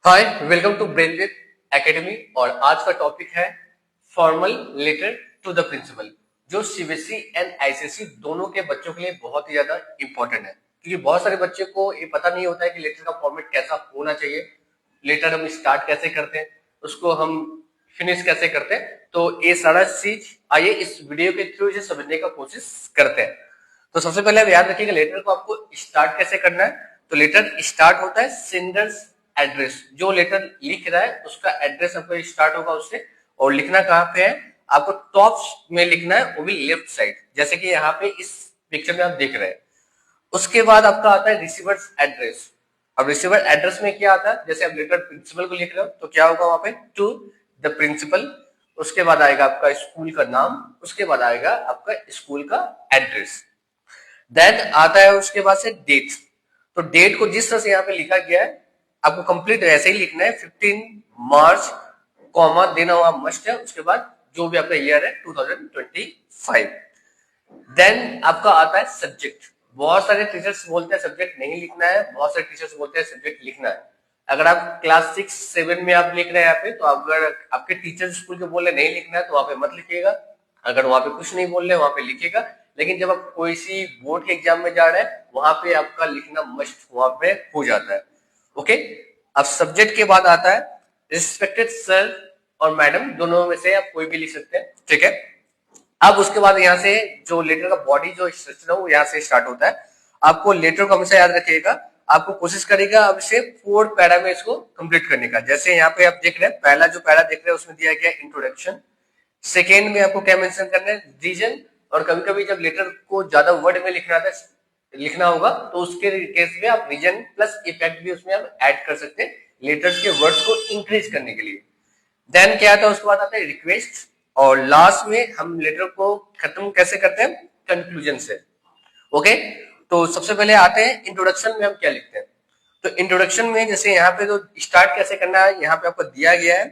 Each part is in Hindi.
Hi, welcome to Brainwave academy. और आज का टॉपिक है formal letter to the principal, जो सीबीएसई एंड आईसीएसई दोनों के बच्चों के लिए बहुत ही ज्यादा इंपॉर्टेंट है, क्योंकि बहुत सारे बच्चे को ये पता नहीं होता है कि लेटर का फॉर्मेट कैसा होना चाहिए, लेटर हम स्टार्ट कैसे करते हैं, उसको हम फिनिश कैसे करते हैं। तो ये सारा चीज आइए इस वीडियो के थ्रू इसे समझने का कोशिश करते हैं। तो सबसे पहले आप याद रखिएगा लेटर को आपको स्टार्ट कैसे करना है। तो लेटर स्टार्ट होता है सेंडर्स एड्रेस, जो लेटर लिख रहा है उसका एड्रेस आपको स्टार्ट होगा उससे। और लिखना कहाँ पे है, आपको टॉप में लिखना है, वो भी लेफ्ट साइड, जैसे कि यहाँ पे इस पिक्चर में आप देख रहे हैं। उसके बाद आपका आता है रिसीवर्स एड्रेस। अब रिसीवर एड्रेस में क्या आता है, जैसे आप लेटर प्रिंसिपल को लिख रहे हो तो क्या होगा वहां पे टू द प्रिंसिपल। उसके बाद आएगा आपका स्कूल का नाम, उसके बाद आएगा आपका स्कूल का एड्रेस। देन आता है उसके बाद से डेट। तो डेट को जिस तरह से यहाँ पे लिखा गया है आपको कंप्लीट ऐसे ही लिखना है, 15 मार्च कॉमा देना हुआ मस्ट है। उसके बाद जो भी आपका ईयर है 2025। देन आपका आता है सब्जेक्ट। बहुत सारे टीचर्स बोलते हैं सब्जेक्ट नहीं लिखना है, बहुत सारे टीचर्स बोलते हैं सब्जेक्ट लिखना है। अगर आप क्लास 6-7 में आप लिख रहे हैं यहाँ पे, तो अगर आपके टीचर स्कूल के बोल रहे नहीं लिखना है तो वहां पे मत लिखिएगा। अगर वहां पे कुछ नहीं बोल रहे वहां पे लिखिएगा। लेकिन जब आप कोई सी बोर्ड के एग्जाम में जा रहे हैं वहां पे आपका लिखना मस्ट वहां पे हो जाता है। ओके, अब सब्जेक्ट के बाद आता है रिस्पेक्टेड सर और मैडम, दोनों में से आप कोई भी लिख सकते हैं, ठीक है। अब उसके बाद यहाँ से जो लेटर का बॉडी जो स्ट्रक्चर है वो यहाँ से स्टार्ट होता है। आपको लेटर को हमेशा याद रखिएगा, आपको कोशिश करेगा अब इसे 4 पैरा में इसको कंप्लीट करने का। जैसे यहाँ पे आप देख रहे हैं, पहला जो पैरा देख रहे हैं उसमें दिया गया इंट्रोडक्शन। सेकेंड में आपको क्या मेंशन करना है, रीजन। और कभी कभी जब लेटर को ज्यादा वर्ड में लिखना होगा तो उसके केस में आप रीजन प्लस इफेक्ट भी उसमें आप ऐड कर सकते हैं, लेटर्स के वर्ड्स को इंक्रीज करने के लिए। देन क्या आता है, उसके बाद आता है रिक्वेस्ट। और लास्ट में हम लेटर को खत्म कैसे करते हैं, कंक्लूजन से। ओके, तो सबसे पहले आते हैं इंट्रोडक्शन में हम क्या लिखते हैं। तो इंट्रोडक्शन में जैसे यहाँ पे तो स्टार्ट कैसे करना है यहाँ पे आपको दिया गया है,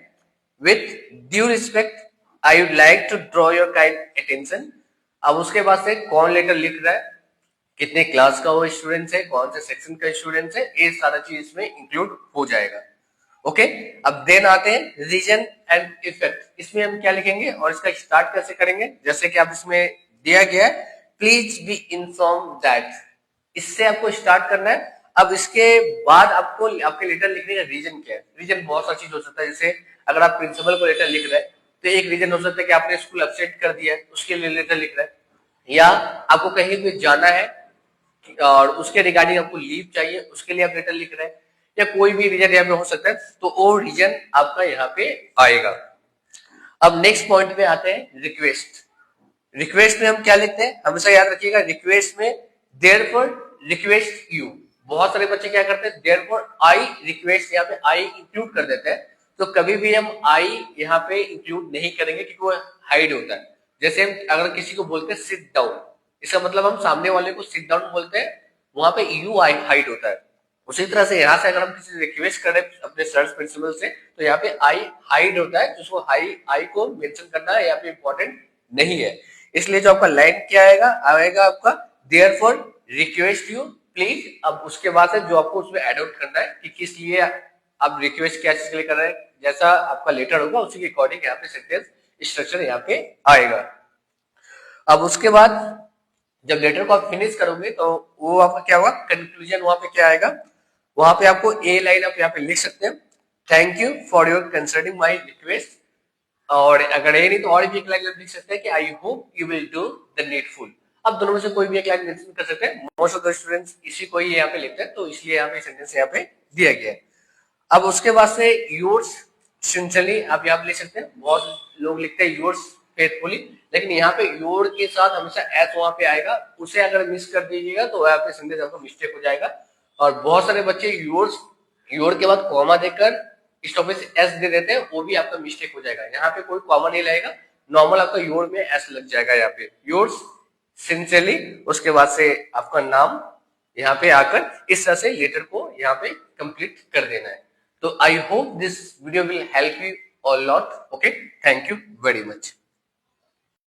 with due respect I would like to draw your kind attention. अब उसके बाद से कौन लेटर लिख रहा है, कितने क्लास का वो स्टूडेंट है, कौन से सेक्शन का स्टूडेंट है, ये सारा चीज इसमें इंक्लूड हो जाएगा। ओके, अब देन आते हैं रीजन एंड इफेक्ट। इसमें हम क्या लिखेंगे और इसका स्टार्ट कैसे करेंगे, जैसे कि आप इसमें दिया गया है प्लीज बी इन्फॉर्म दैट, इससे आपको स्टार्ट करना है। अब इसके बाद आपको आपके लेटर लिखने का रीजन क्या है। रीजन बहुत सारी चीज हो सकता है, जैसे अगर आप प्रिंसिपल को लेटर लिख रहे हैं तो एक रीजन हो सकता है कि आपने स्कूल अपसेट कर दिया है, उसके लिए लेटर लिख रहे हैं। या आपको कहीं भी जाना है और उसके रिगार्डिंग आपको लीव चाहिए, उसके लिए आप लेटर लिख रहे हैं, या कोई भी रीजन यहाँ पे हो सकता है, तो वो रीजन आपका यहाँ पे आएगा। अब नेक्स्ट पॉइंट में आते हैं रिक्वेस्ट। रिक्वेस्ट में हम क्या लिखते हैं, हमेशा याद रखिएगा रिक्वेस्ट में देयरफॉर रिक्वेस्ट यू। बहुत सारे बच्चे क्या करते हैं, देयरफॉर आई रिक्वेस्ट, यहाँ पे आई इंक्लूड कर देते हैं। तो कभी भी हम आई यहाँ पे इंक्लूड नहीं करेंगे क्योंकि वो हाइड होता है। जैसे हम अगर किसी को बोलते हैं सिट डाउन, इसका मतलब हम सामने वाले को सिट डाउन बोलते हैं, वहां पे यू आई हाइड होता है। उसी तरह से यहाँ से अगर हम किसी से रिक्वेस्ट कर रहे हैं अपने सर प्रिंसिपल से, तो यहाँ पे आई हाइड होता है, जिसको आई को मेंशन करना है यहाँ पे इंपॉर्टेंट नहीं है। इसलिए जो आपका लाइन क्या आएगा आपका देयरफॉर रिक्वेस्ट यू प्लीज। अब उसके बाद से जो आपको उसमें एड आउट करना है कि किस लिए आप रिक्वेस्ट क्या चीज के लिए कर रहे हैं, जैसा आपका लेटर होगा उसी के अकॉर्डिंग यहाँ पे सेंटेंस स्ट्रक्चर यहाँ पे आएगा। अब उसके बाद जब लेटर को आप फिनिश करोगे तो वो आपका क्या होगा, कंक्लूजन। वहां पे क्या आएगा, वहां पे आपको ए लाइन आप यहाँ पे लिख सकते हैं, thank you for your considering my request. और अगर ये नहीं तो और भी एक लाइन लिख सकते हैं कि I hope you will do the needful. अब दोनों में से कोई भी एक लाइन मेंशन कर सकते हैं, मोस्ट ऑफ द स्टूडेंट्स इसी को ही यहाँ पे लिखते हैं, तो इसलिए यहाँ पे सेंटेंस यहाँ पे दिया गया है। अब उसके बाद से योर्स सिंसियरली आप यहाँ पे लिख सकते हैं। बहुत लोग लिखते हैं योर्स फेथफुली, लेकिन यहाँ पे योर के साथ हमेशा एस वहां पे आएगा, उसे अगर मिस कर दीजिएगा तो यहाँ पे सेंटेंस आपको मिस्टेक हो जाएगा। और बहुत सारे बच्चे योर के बाद कॉमा देकर स्टॉपेज एस दे देते हैं, वो भी आपका मिस्टेक हो जाएगा। यहाँ पे कोई कॉमा नहीं लगेगा, नॉर्मल आपका योर में एस लग जाएगा यहाँ पे, योर्स सिंसियरली। उसके बाद से आपका नाम यहाँ पे आकर इस तरह से लेटर को यहाँ पे कंप्लीट कर देना है। तो I hope this video will help you a lot. Okay, thank you very much.